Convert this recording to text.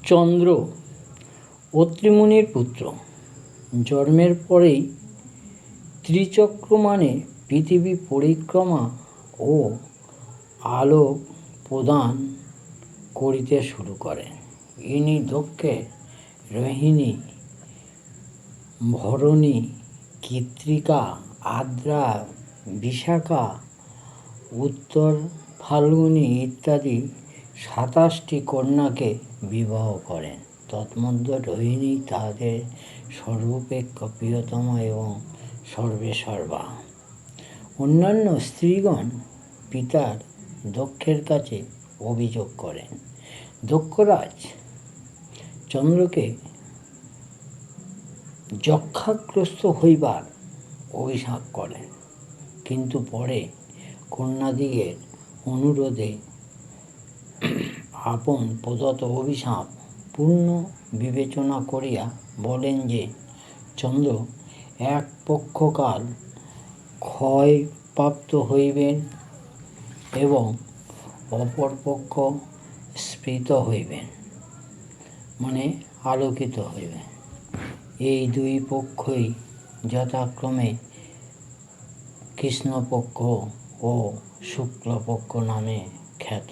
চন্দ্র অত্রিমুনির পুত্র। জন্মের পরেই ত্রিচক্র মানে পৃথিবী পরিক্রমা ও আলোক প্রদান করিতে শুরু করেন। ইনি দক্ষে রোহিণী, ভরণী, কৃত্তিকা, আদ্রা, বিশাখা, উত্তর ফাল্গুনী ইত্যাদি ২৭টি কন্যাকে বিবাহ করেন। তন্মধ্যে রোহিণী তাহাদের সর্বাপেক্ষা প্রিয়তমা এবং সর্বেসর্বা। অন্যান্য স্ত্রীগণ পিতার দক্ষের কাছে অভিযোগ করেন। দক্ষরাজ চন্দ্রকে যক্ষাগ্রস্ত হইবার অভিশাপ করেন, কিন্তু পরে কন্যাদিগের অনুরোধে আপন প্রদত্ত অভিশাপ পূর্ণ বিবেচনা করিয়া বলেন যে চন্দ্র এক পক্ষকাল ক্ষয়প্রাপ্ত হইবেন এবং অপর পক্ষ স্ফীত হইবেন, মানে আলোকিত হইবেন। এই দুই পক্ষই যথাক্রমে কৃষ্ণপক্ষ ও শুক্লপক্ষ নামে খ্যাত।